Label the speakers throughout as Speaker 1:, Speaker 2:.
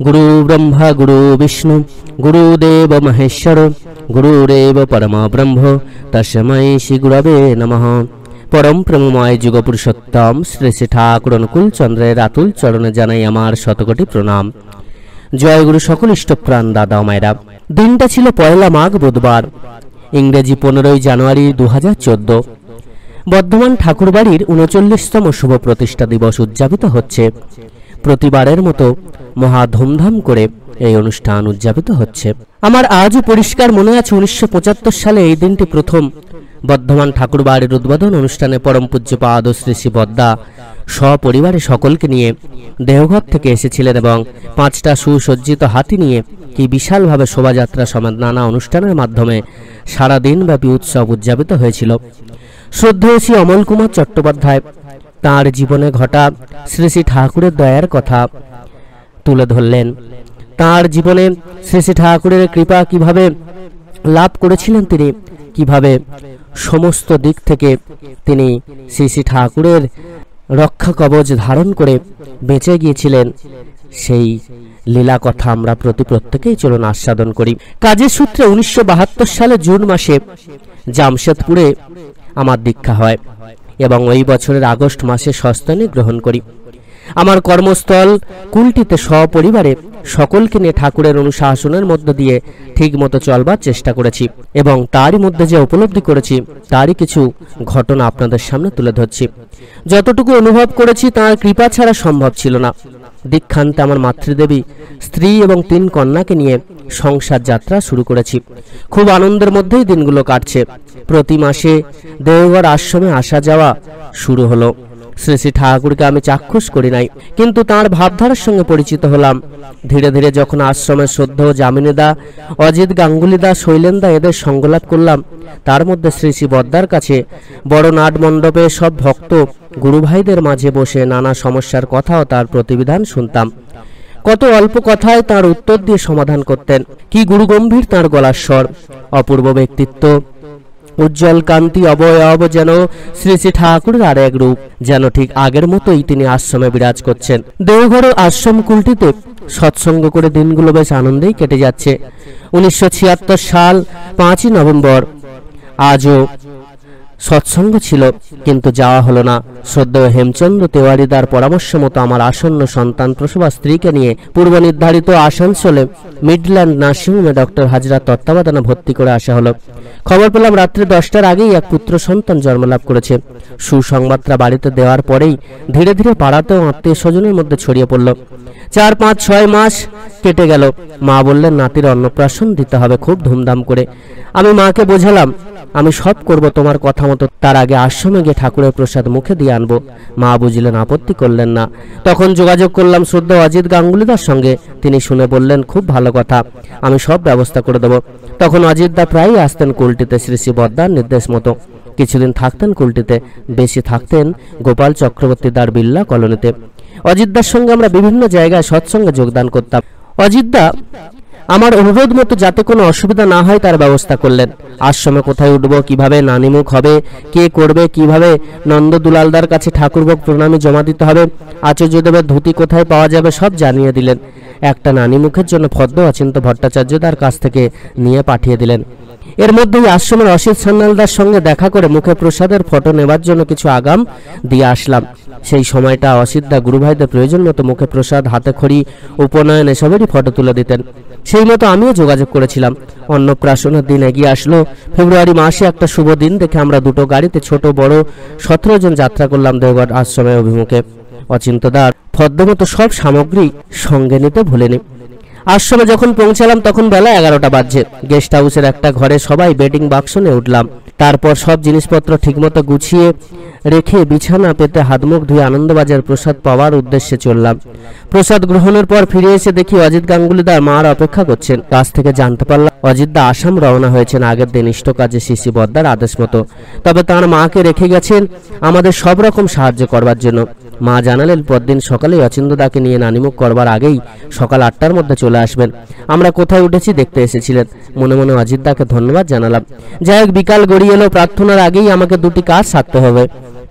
Speaker 1: गुरु ब्रह्मा गुरु विष्णु गुरुदेव महेश्वर गुरुरेव परमा ब्रह्म तस्मै श्री गुरवे नमः। परम प्रेममय जुग पुरुषोत्तम श्री श्री ठाकुर अनुकूल चंद्रेर आतुल चरणे जानाई आमार शतकोटी प्रणाम। जय गुरु सकल इष्टप्राण दादा मायरा। दिनटा छिलो पयला माघ बुधवार, इंग्रेजी 15 জানুয়ারি 2014। বর্ধমান ঠাকুরবাড়ির 39তম শুভ প্রতিষ্ঠা দিবস উদযাপিত হচ্ছে। প্রতিবারের মতো মহা ধুমধাম করে এই অনুষ্ঠান উদযাপিত হচ্ছে। আমার আজও পরিষ্কার মনে আছে 1975 সালে এই দিনটি প্রথম বর্ধমান ঠাকুরবাড়ির উদ্বোধন অনুষ্ঠানে পরম পূজ্যপাদ শ্রী শ্রী বদ্দা সপরিবারে সকলকে নিয়ে দেওঘর থেকে এসেছিলেন এবং 5টা সুসজ্জিত হাতি নিয়ে কি বিশালভাবে শোভাযাত্রা সমেত নানা অনুষ্ঠানের মাধ্যমে সারা দিন ব্যাপী উৎসব উদযাপিত হয়েছিল। শ্রদ্ধেয় শ্রী অমল কুমার চট্টোপাধ্যায় তাঁর জীবনে ঘটা শ্রী শ্রী ঠাকুরের দয়ার কথা তুলে ধরলেন। তাঁর জীবনে শ্রী শ্রী ঠাকুরের কৃপা কিভাবে লাভ করেছিলেন, তিনি কিভাবে সমস্ত দিক থেকে তিনি শ্রী শ্রী ঠাকুরের রক্ষা কবচ ধারণ করে বেঁচে গিয়েছিলেন, সেই লীলা কথা আমরা প্রত্যেকেই চলুন আস্বাদন করি। কাজের সূত্রে 1972 সালে জুন মাসে জামশেদপুরে আমার দীক্ষা হয় এবং ওই বছরের আগস্ট মাসে সস্তানি গ্রহণ করি। আমার কর্মস্থল কুলটিতে সপরিবারে সকলকে নিয়ে ঠাকুরের অনুশাসনের মধ্য দিয়ে ঠিকমতো চলবার চেষ্টা করেছি এবং তারই মধ্যে যে উপলব্ধি করেছি তারই কিছু ঘটনা আপনাদের সামনে তুলে ধরছি। যতটুকু অনুভব করেছি তার কৃপা ছাড়া সম্ভব ছিল না। দীক্ষান্তে আমার মাতৃদেবী স্ত্রী এবং 3 কন্যাকে নিয়ে সংসার যাত্রা শুরু করেছি। খুব আনন্দের মধ্যেই দিনগুলো কাটছে। প্রতি মাসে দেওঘর আশ্রমে আসা যাওয়া শুরু হলো। শ্রী শ্রী ঠাকুরকে আমি চাক্ষুষ করি নাই, কিন্তু তাঁর ভাবধারার সঙ্গে পরিচিত হলাম। ধীরে ধীরে যখন আশ্রমের শ্রদ্ধেয় যামিনীদা, অজিত গাঙ্গুলিদা, শৈলেন্দা এদের সঙ্গলাভ করলাম, তার মধ্যে শ্রী শ্রী বদ্দার কাছে বড় নাট মণ্ডপে সব ভক্ত গুরু ভাইদের মাঝে বসে নানা সমস্যার কথাও তার প্রতিবিধান শুনতাম। কত অল্প কথায় তার উত্তর দিয়ে সমাধান করতেন। কি গুরুগম্ভীর তাঁর গলার স্বর, অপূর্ব ব্যক্তিত্ব, উজ্জ্বল কান্তি অবয়ব, যেন শ্রী শ্রী ঠাকুরের আর এক রূপ, যেন ঠিক আগের মতোই তিনি আশ্রমে বিরাজ করছেন। দেওঘর আশ্রম কুলটিতে সৎসঙ্গ করে দিনগুলো বেশ আনন্দেই কেটে যাচ্ছে। 1976 সাল 5ই নভেম্বর আজও সৎসঙ্গ ছিল, কিন্তু যাওয়া হলো না। শ্রদ্ধেয় হেমচন্দ্র তেওয়ারিদার পরামর্শ মতো আমার আসন্ন সন্তান প্রসবা স্ত্রীকে নিয়ে পূর্ব নির্ধারিত আসানসোলে মিডল্যান্ড নার্সিংহোমে ডক্টর হাজরা তত্ত্বাবধানে ভর্তি করে আসা হলো। খবর পেলাম রাত্রি 10টার আগেই এক পুত্র সন্তান জন্মলাভ করেছে। সুসংবাদটা বাড়িতে দেওয়ার পরেই ধীরে ধীরে পাড়াতেও আত্মীয় স্বজনের মধ্যে ছড়িয়ে পড়ল। 4, 5, 6 মাস কেটে গেল। মা বললেন নাতির অন্নপ্রাশন দিতে হবে খুব ধুমধাম করে। আমি মাকে বোঝালাম আমি সব করব তোমার কথা মতো, তার আগে আশ্রমে গিয়ে ঠাকুরের প্রসাদ মুখে দিয়ে আনবো। মা বুঝলেন, আপত্তি করলেন না। তখন যোগাযোগ করলাম শ্রদ্ধেয় অজিত গাঙ্গুলিদার সঙ্গে। তিনি শুনে বললেন খুব ভালো কথা, আমি সব ব্যবস্থা করে দেব। তখন অজিতদা প্রায়ই আসতেন কুলটিতে শ্রী শ্রী বদ্দার নির্দেশ মতো। কিছুদিন থাকতেন কুলটিতে, বেশি থাকতেন গোপাল চক্রবর্তী দার বিল্লা কলোনিতে। অজিতদার সঙ্গে আমরা বিভিন্ন জায়গায় সৎসঙ্গে যোগদান করতাম। অজিতদা আমার অনুরোধ মতো যাতে কোনো অসুবিধা না হয় তার ব্যবস্থা করলেন। আশ্রমে কোথায় উঠবো, কিভাবে নানিমুখ হবে, কে করবে, কিভাবে নন্দ দুলালদার কাছে ঠাকুরভোগ প্রণামী জমা দিতে হবে, আচার্যদেবের ধুতি কোথায় পাওয়া যাবে সব জানিয়ে দিলেন। একটা নানিমুখের জন্য ফদ্দ অচিন্ত ভট্টাচার্যদার কাছ থেকে নিয়ে পাঠিয়ে দিলেন। এর মধ্যেই আশ্রমের অসিত সান্যালদার সঙ্গে দেখা করে মুখে প্রসাদের ফটো নেবার জন্য কিছু আগাম দিয়ে আসলাম। সেই সময়টা অসিতদা গুরুভাইদের প্রয়োজন মতো মুখে প্রসাদ, হাতে খড়ি, উপনয়ন এসবেরই ফটো তুলে দিতেন। সেই মতো আমিও যোগাযোগ করেছিলাম। অন্নপ্রাশনের দিন এগিয়ে আসলো। ফেব্রুয়ারি মাসে একটা শুভ দিন দেখে আমরা 2টো গাড়িতে ছোট বড় 17 জন যাত্রা করলাম দেওঘর আশ্রমের অভিমুখে। অচিন্তদার ফদ্দমতো সব সামগ্রী সঙ্গে নিতে ভুলেনি। আশ্রমে যখন পৌঁছালাম তখন বেলা 11টা বাজছে। গেস্ট হাউসের একটা ঘরে সবাই বেডিং বাক্স নিয়ে উঠলাম। তারপর সব জিনিসপত্র ঠিকমতো গুছিয়ে রেখে বিছানা পেতে হাতমুখ ধুয়ে আনন্দবাজার প্রসাদ পাওয়ার উদ্দেশ্যে চললাম। প্রসাদ গ্রহণের পর ফিরে এসে দেখি অজিত গাঙ্গুলিদার মার অপেক্ষা করছেন। কাছ থেকে জানতে পারলাম অজিতদা আসাম রওনা হয়েছেন আগের দিন ইষ্ট কাজে শ্রী শ্রী বদ্দার আদেশ মতো। তবে তাঁর মাকে রেখে গেছেন আমাদের সব রকম সাহায্য করবার জন্য। মা জানালেন পরদিন সকালেই অচিন্তদাকে নিয়ে নানিমুখ করবার আগেই সকাল 8টার মধ্যে চলে আসবেন। আমরা কোথায় উঠেছি দেখতে এসেছিলেন। মনে মনে অজিতদাকে ধন্যবাদ জানালাম। যাই হোক, বিকাল গড়িয়ে এলো। প্রার্থনার আগেই আমাকে 2টি কাজ সারতে হবে।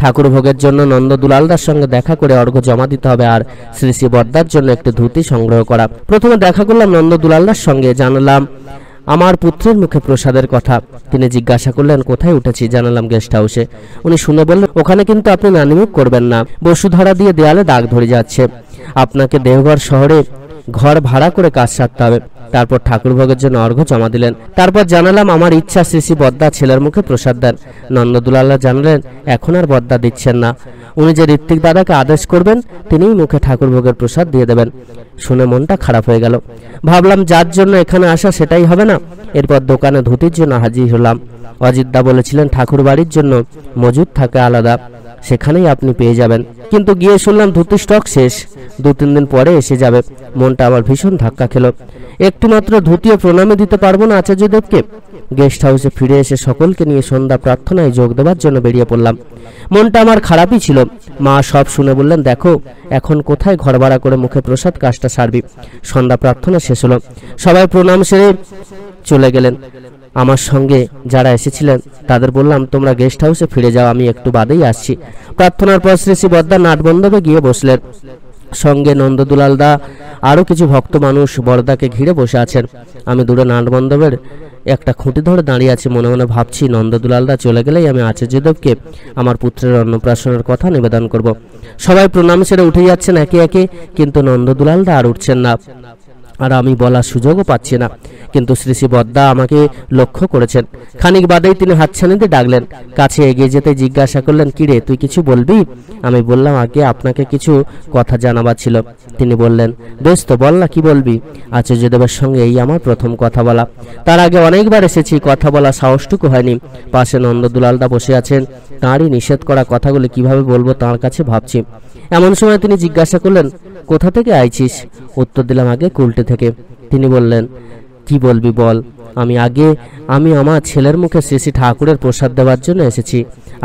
Speaker 1: ঠাকুর ভোগের জন্য নন্দ দুলালদার সঙ্গে দেখা করে অর্ঘ্য জমা দিতে হবে আর শ্রী শ্রী বদ্দার জন্য একটি ধুতি সংগ্রহ করা। প্রথমে দেখা করলাম নন্দ দুলালদার সঙ্গে, জানালাম আমার পুত্রের মুখে প্রসাদের কথা। তিনি জিজ্ঞাসা করলেন কোথায় উঠেছি, জানালাম গেস্ট হাউসে। উনি শুনে বললেন ওখানে কিন্তু আপনি নানিমুখ করবেন না, বসুধারা দিয়ে দেয়ালে দাগ ধরে যাচ্ছে, আপনাকে দেওঘর শহরে ঘর ভাড়া করে কাজ সারতে হবে। তারপর ঠাকুর ভোগের জন্য অর্ঘ্য জমা দিলেন। তারপর জানালাম আমার ইচ্ছা শ্রী শ্রী বদ্দা ছেলের মুখে প্রসাদ দেন। নন্দদুলাল্লাহ জানালেন এখন আর বদ্দা দিচ্ছেন না, উনি যে ঋত্বিক দাদাকে আদেশ করবেন তিনিই মুখে ঠাকুর ভোগের প্রসাদ দিয়ে দেবেন। শুনে মনটা খারাপ হয়ে গেল। ভাবলাম যার জন্য এখানে আসা সেটাই হবে না। এরপর দোকানে ধুতির জন্য হাজির হলাম। অজিতদা বলেছিলেন ঠাকুর বাড়ির জন্য মজুদ থাকে আলাদা, সেখানেই আপনি পেয়ে যাবেন। কিন্তু গিয়ে শুনলাম ধুতির স্টক শেষ, 2-3 দিন পরে এসে যাবে। মনটা আমার ভীষণ ধাক্কা খেলো। একটু মাত্র ধুতিও প্রণামে দিতে পারবো না আচার্যদেবকে। গেস্ট হাউসে ফিরে এসে সকলকে নিয়ে সন্ধ্যা প্রার্থনায় যোগ দেওয়ার জন্য বেরিয়ে পড়লাম। মনটা আমার খারাপই ছিল। মা সব শুনে বললেন দেখো এখন কোথায় ঘর ভাড়া করে মুখে প্রসাদ কাজটা সারবি। সন্ধ্যা প্রার্থনা শেষ হলো, সবাই প্রণাম সেরে চলে গেলেন। আমার সঙ্গে যারা এসেছিলেন তাদের বললাম তোমরা গেস্ট হাউসে ফিরে যাও, আমি একটু বাদেই আসছি। প্রার্থনার পর শ্রী শ্রী বদ্দা নাটমণ্ডপে গিয়ে বসলেন। সঙ্গে নন্দদুলালদা আরও কিছু ভক্ত মানুষ বড়দাকে ঘিরে বসে আছেন। আমি দূরে নাটমণ্ডপের একটা খুঁটি ধরে দাঁড়িয়ে আছি, মনে মনে ভাবছি নন্দদুলালদা চলে গেলেই আমি আচার্যদেবকে আমার পুত্রের অন্নপ্রাশনের কথা নিবেদন করব। সবাই প্রণাম সেরে উঠে যাচ্ছেন একে একে, কিন্তু নন্দদুলালদা আর উঠছেন না, আর আমি বলার সুযোগও পাচ্ছি না। কিন্তু শ্রী শ্রী বদ্দা আমাকে লক্ষ্য করেছেন। খানিক বাদেই তিনি হাতছানিতে ডাকলেন। কাছে এগিয়ে যেতে জিজ্ঞাসা করলেন কিরে তুই কিছু বলবি? আমি বললাম আগে আপনাকে কিছু কথা জানাবার ছিল। তিনি বললেন বেশ তো বল না কি বলবি। আচার্যদেবের সঙ্গে এই আমার প্রথম কথা বলা, তার আগে অনেকবার এসেছি, কথা বলা সাহসটুকু হয়নি। পাশে নন্দদুলালদা বসে আছেন, তাঁরই নিষেধ করা কথাগুলি কিভাবে বলবো তাঁর কাছে ভাবছি। এমন সময় তিনি জিজ্ঞাসা করলেন কোথা থেকে আইছিস? উত্তর দিলাম আগে কুলটে থেকে। তিনি বললেন কি বলবি বল। আমি আমার ছেলের মুখে শ্রী শ্রী ঠাকুরের প্রসাদ দেওয়ার জন্য এসেছি।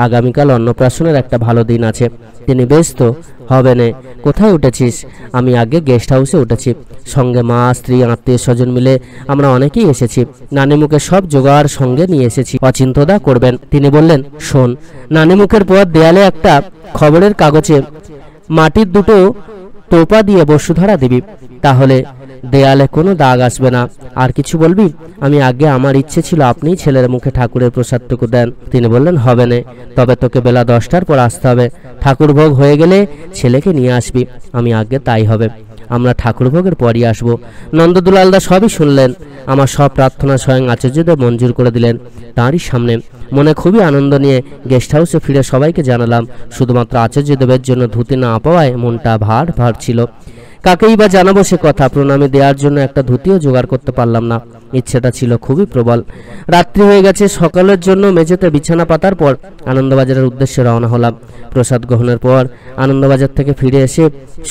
Speaker 1: আগামীকাল অন্নপ্রাশনের একটা ভালো দিন আছে। তিনি বেশ তো হবে না, কোথায় উঠেছিস? আমি আগে গেস্ট হাউসে উঠেছি, সঙ্গে মা স্ত্রী আত্মীয় স্বজন মিলে আমরা অনেকেই এসেছি। নানিমুখে সব জোগাড় সঙ্গে নিয়ে এসেছি, অচিন্তদা করবেন। তিনি বললেন শোন, নানিমুখের পর দেয়ালে একটা খবরের কাগজে মাটির দুটো টোপা দিয়ে বসুধারা দিবি, তাহলে দেয়ালে কোনো দাগ আসবে না। আর কিছু বলবি? আমি আগে আমার ইচ্ছে ছিল আপনিই ছেলের মুখে ঠাকুরের প্রসাদটুকু দেন। তিনি বললেন হবে না, তবে তোকে বেলা 10টার পর আসতে হবে। ঠাকুর ভোগ হয়ে গেলে ছেলেকে নিয়ে আসবি। আমি আগে তাই হবে, আমরা ঠাকুর ভোগের পরই আসবো। নন্দদুলালদা সবই শুনলেন। আমার সব প্রার্থনা স্বয়ং আচার্যদেব মঞ্জুর করে দিলেন তাঁরই সামনে। মনে খুবই আনন্দ নিয়ে গেস্ট হাউসে ফিরে সবাইকে জানালাম। শুধুমাত্র আচার্যদেবের জন্য ধুতি না পাওয়ায় মনটা ভার ভার ছিল। কাকেই বা জানাবো সে কথা। প্রণামী দেওয়ার জন্য একটা ধুতিও জোগাড় করতে পারলাম না, ইচ্ছেটা ছিল খুবই প্রবল। রাত্রি হয়ে গেছে। সকালের জন্য মেঝেতে বিছানা পাতার পর আনন্দবাজারের উদ্দেশ্যে রওনা হলাম। প্রসাদ গ্রহণের পর আনন্দবাজার থেকে ফিরে এসে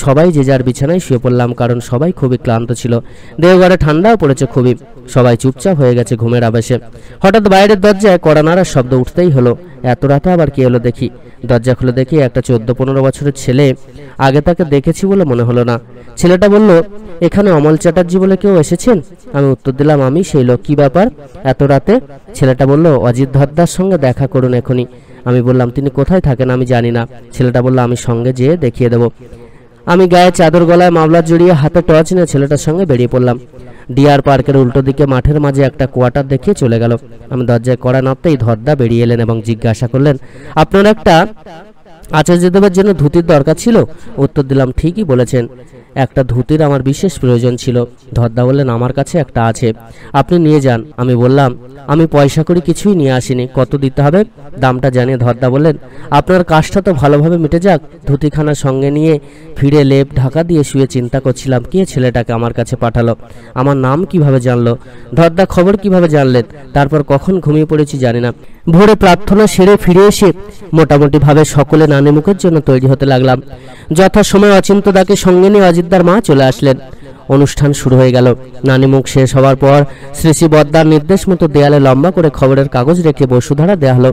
Speaker 1: সবাই যে যার বিছানায় শুয়ে পড়লাম, কারণ সবাই খুবই ক্লান্ত ছিল। দেওঘরে ঠান্ডাও পড়েছে খুবই, সবাই চুপচাপ হয়ে গেছে ঘুমের আবেশে। হঠাৎ বাইরের দরজায় কড়া নাড়ার শব্দ উঠতেই হলো। এত রাতে আবার কে এলো দেখি। দরজা খুলে দেখি একটা 14-15 বছরের ছেলে। আগে তাকে দেখেছি বলে মনে হলো না। ছেলেটা বলল এখানে অমল চ্যাটার্জি বলে কেউ এসেছেন? আমি উত্তর দিলাম আমি সেই লোক। কি ব্যাপার এত রাতে? ছেলেটা বলল অজিত ধরদার সঙ্গে দেখা করুন এখনই। আমি বললাম তিনি কোথায় থাকেন? আমি জানি না। ছেলেটা বলল আমি সঙ্গে যেয়ে দেখিয়ে দেবো। আমি গায়ে চাদর, গলায় মামলা জড়িয়ে, হাতে টর্চ নিয়ে ছেলেটার সঙ্গে বেরিয়ে পড়লাম। ডিয়ার পার্কের উল্টো দিকে মাঠের মাঝে একটা কোয়ার্টার দেখিয়ে চলে গেল। আমি দরজায় কড়া নাড়তেই ধরদা বেরিয়ে এলেন এবং জিজ্ঞাসা করলেন আপনার একটা আচার্যদেবের জন্য ধুতির দরকার ছিল? উত্তর দিলাম ঠিকই বলেছেন, একটা ধুতির আমার বিশেষ প্রয়োজন ছিল। ধরদা বললেন আমার কাছে একটা আছে, আপনি নিয়ে যান। আমি বললাম আমি পয়সা করি কিছুই নিয়ে আসিনি, কত দিতে হবে? দামটা জানিয়ে ধরদা বললেন আপনার কাজটা তো ভালোভাবে মিটে যাক। ধুতিখানা সঙ্গে নিয়ে ফিরে লেপ ঢাকা দিয়ে শুয়ে চিন্তা করছিলাম কে ছেলেটাকে আমার কাছে পাঠালো, আমার নাম কিভাবে জানলো, ধরদা খবর কিভাবে জানলেন, তারপর কখন ঘুমিয়ে পড়েছি জানি না। ভোরে প্রার্থনা সেরে ফিরে এসে মোটামুটি ভাবে সকলে নানিমুখের জন্য তৈরি হতে লাগলাম। যথাসময়ে অচিন্তদাকে সঙ্গে নিয়ে অজিতদার মা চলে আসলেন। অনুষ্ঠান শুরু হয়ে গেল। নানিমুখ শেষ হওয়ার পর শ্রী শ্রী বদ্দার নির্দেশ মতো দেয়ালে লম্বা করে খবরের কাগজ রেখে বসুধারা দেয়া হলো।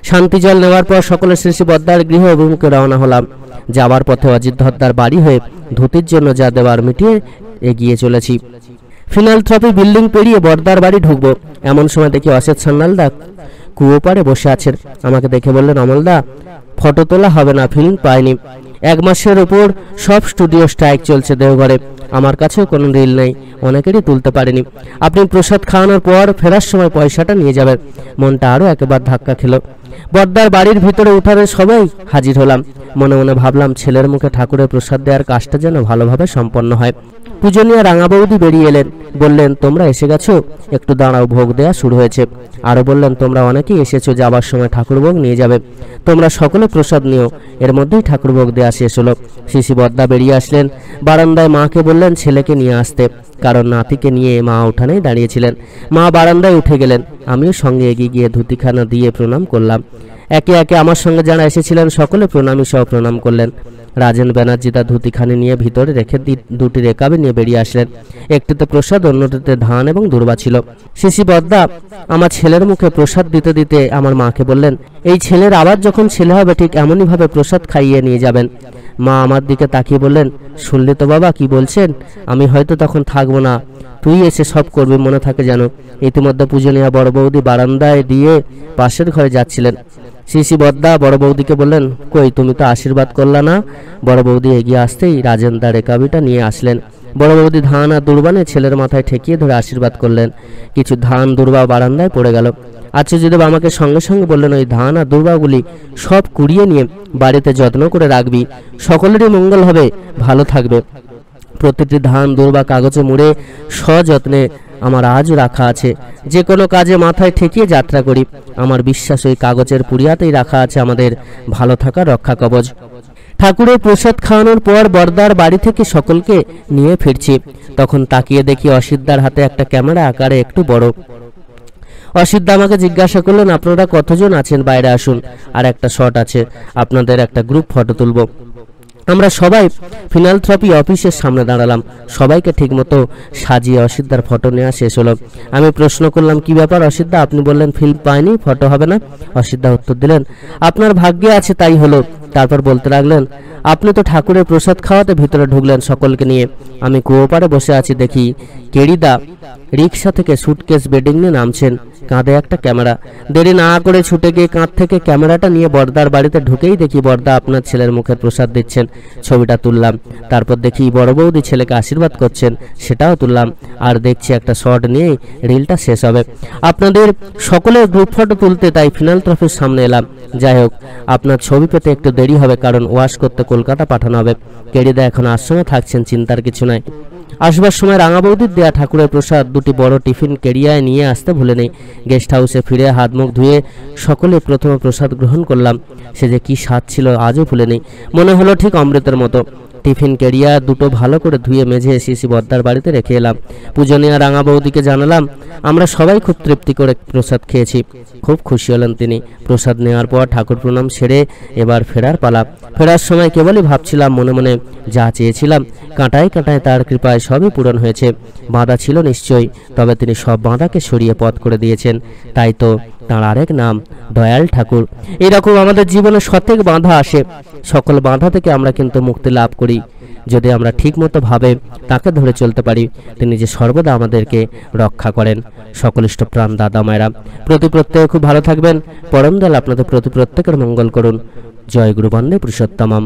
Speaker 1: শান্তি জল নেওয়ার পর সকলে শ্রী শ্রী বদ্দার গৃহ অভিমুখে রওনা হলাম। যাওয়ার পথে অজিত ধরদার বাড়ি হয়ে ধুতির জন্য যা দেওয়ার মিটিয়ে এগিয়ে চলেছি। ফিনালথ্রপি বিল্ডিং পেরিয়ে বদ্দার বাড়ি ঢুকবো, এমন সময় দেখি অসিত সান্যালদা কুয়ো পাড়ে বসে আছেন। আমাকে দেখে বললেন অমলদা ফটো তোলা হবে না, ফিল্ম পাইনি। 1 মাসের উপর সব স্টুডিও স্ট্রাইক চলছে দেওঘরে, আমার কাছেও কোনো রিল নেই, অনেকেরই তুলতে পারেনি। আপনি প্রসাদ খাওয়ানোর পর ফেরার সময় পয়সাটা নিয়ে যাবেন। মনটা আরও একবার ধাক্কা খেলো। বদ্দার বাড়ির ভিতরে উঠানে সবাই হাজির হলাম। মনে মনে ভাবলাম ছেলের মুখে ঠাকুরের প্রসাদ দেওয়ার কাজটা যেন ভালোভাবে সম্পন্ন হয়। পূজনীয় রাঙা বৌদি বেরিয়ে এলেন, বললেন তোমরা এসে গেছো, একটু দাঁড়াও, ভোগ দেওয়া শুরু হয়েছে। আরও বললেন তোমরা অনেকেই এসেছো, যাবার সময় ঠাকুর ভোগ নিয়ে যাবে, তোমরা সকলে প্রসাদ নিও। এর মধ্যেই ঠাকুর ভোগ দেওয়া শেষ হলো। শিশি বদ্দা বেরিয়ে আসলেন, বারান্দায় মাকে বললেন ছেলেকে নিয়ে আসতে, কারণ নাতিকে নিয়ে মা উঠানেই দাঁড়িয়েছিলেন। মা বারান্দায় উঠে গেলেন, আমিও সঙ্গে এগিয়ে গিয়ে ধুতিখানা দিয়ে প্রণাম করলাম। একে একে আমার সঙ্গে যারা এসেছিলেন সকলে প্রণামী সহ প্রণাম করলেন। রাজেন ব্যানার্জি তার ধুতিখানি নিয়ে ভিতরে রেখে দুটি রেকাবে নিয়ে বেরিয়ে আসলেন। একটিতে প্রসাদ, অন্যটিতে ধান এবং দুর্বা ছিল। শিশি বদ্দা আমার ছেলের মুখে প্রসাদ দিতে দিতে আমার মাকে বললেন, এই ছেলের আবার যখন ছেলে হবে ঠিক এমনইভাবে প্রসাদ খাইয়ে নিয়ে যাবেন। মা আমার দিকে তাকিয়ে বললেন, শুনলি তো বাবা কি বলছেন, আমি হয়তো তখন থাকবো না, তুই এসে সব করবি, মনে থাকে যেন। ইতিমধ্যে পূজনীয়া বড় বৌদি বারান্দায় দিয়ে পাশের ঘরে যাচ্ছিলেন। শিশি বদ্দা বড় বৌদিকে বললেন, কই তুমি তো আশীর্বাদ করলা না? বড় বৌদি এগিয়ে আসতেই রাজেন তার রেকাবিটা নিয়ে আসলেন। বড় বৌদি ধান আর দুর্বানে ছেলের মাথায় ঠেকিয়ে ধরে আশীর্বাদ করলেন। কিছু ধান দুর্বা বারান্দায় পড়ে গেল। আচার্যদেব আমাকে সঙ্গে সঙ্গে বললেন, ওই ধান আর দুর্বাগুলি সব কুড়িয়ে নিয়ে বাড়িতে যত্ন করে রাখবি, সকলেরই মঙ্গল হবে, ভালো থাকবে। প্রতিটি ধান দুর্বা কাগজে মুড়ে সযত্নে আমার আজও রাখা আছে। যে কোনো কাজে মাথায় ঠেকিয়ে যাত্রা করি, আমার বিশ্বাস ওই কাগজের পুড়িয়াতেই রাখা আছে আমাদের ভালো থাকার রক্ষা কবচ। ঠাকুরের প্রসাদ খাওয়ানোর পর বর্দার বাড়ি থেকে সকলকে নিয়ে ফিরছি, তখন তাকিয়ে দেখি অসিদ্ধার হাতে একটা ক্যামেরা আকারে একটু বড়। অসিদ্ধা আমাকে জিজ্ঞাসা করলেন, আপনারা কতজন আছেন, বাইরে আসুন, আর একটা শট আছে, আপনাদের একটা গ্রুপ ফটো তুলব। আমরা সবাই ফিনালথ্রপি অফিসের সামনে দাঁড়ালাম। সবাইকে ঠিকমতো সাজিয়ে অসিদ্ধার ফটো নেওয়া শেষ হলো। আমি প্রশ্ন করলাম, কি ব্যাপার অসিদ্ধা, আপনি বললেন ফিল্ম পাইনি, ফটো হবে না? অসিদ্ধা উত্তর দিলেন, আপনার ভাগ্যে আছে তাই হলো। তারপর বলতে লাগলেন, আপনি তো ঠাকুরের প্রসাদ খাওয়াতে ভিতরে ঢুকলেন সকলকে নিয়ে, আমি কুয়োপাড়ে বসে আছি, দেখি কেড়িদা রিক্সা থেকে সুটকেস বেডিং নিয়ে নামছেন, কাঁধে একটা ক্যামেরা। দেরি না করে ছুটে গিয়ে কাঁধ থেকে ক্যামেরাটা নিয়ে বর্দার বাড়িতে ঢুকেই দেখি বর্দা আপনার ছেলের মুখের প্রসাদ দিচ্ছেন। ছবিটা তুললাম। তারপর দেখি বড় বৌদি ছেলেকে আশীর্বাদ করছেন, সেটাও তুললাম। আর দেখছি একটা শট নিয়েই রিলটা শেষ হবে। আপনাদের সকলের গ্রুপ ফটো তুলতে তাই ফিনালথ্রপির সামনে এলাম। যাই হোক, আপনার ছবি পেতে একটু দেরি হবে, কারণ ওয়াশ করতে কলকাতা পাঠানো হবে। কেড়িদা এখন আশ্রমে থাকছেন, চিন্তার কিছু নাই। আসবার সময় রাঙা বৌদির দেয়া ঠাকুরের প্রসাদ দুটি বড় টিফিন কেড়িয়ায় নিয়ে আসতে ভুলে নেই। গেস্ট হাউসে ফিরে হাত মুখ ধুয়ে সকলে প্রথমে প্রসাদ গ্রহণ করলাম। সে যে কি স্বাদ ছিল আজও ভুলে নেই, মনে হলো ঠিক অমৃতের মতো। টিফিন কেড়িয়া দুটো ভালো করে ধুয়ে মেঝে শিশি বদ্দার বাড়িতে রেখে এলাম। পূজনীয়া রাঙা বৌদিকে জানালাম আমরা সবাই খুব তৃপ্তি করে প্রসাদ খেয়েছি। খুব খুশি হলেন তিনি। প্রসাদ নেওয়ার পর ঠাকুর প্রণাম সেরে এবার ফেরার পালা। ফেরার সময় কেবলই ভাবছিলাম মনে মনে, যা চেয়েছিলাম কাঁটায় কাঁটায় তার কৃপায় সবই পূরণ হয়েছে। বাঁধা ছিল নিশ্চয়ই, তবে তিনি সব বাঁধাকে সরিয়ে পথ করে দিয়েছেন। তাই তো তাঁর আরেক নাম দয়াল ঠাকুর। এরকম আমাদের জীবনে শতেক বাঁধা আসে, সকল বাঁধা থেকে আমরা কিন্তু মুক্তি লাভ করি যদি আমরা ঠিকমতো ভাবে তাকে ধরে চলতে পারি। তিনি যে সর্বদা আমাদেরকে রক্ষা করেন। সকলিষ্ঠ প্রাণ দাদা মায়েরা, প্রত্যেকে খুব ভালো থাকবেন। পরম দয়াল আপনাদের প্রত্যেকের মঙ্গল করুন। জয় গুরু বন্দে পুরুষোত্তমম।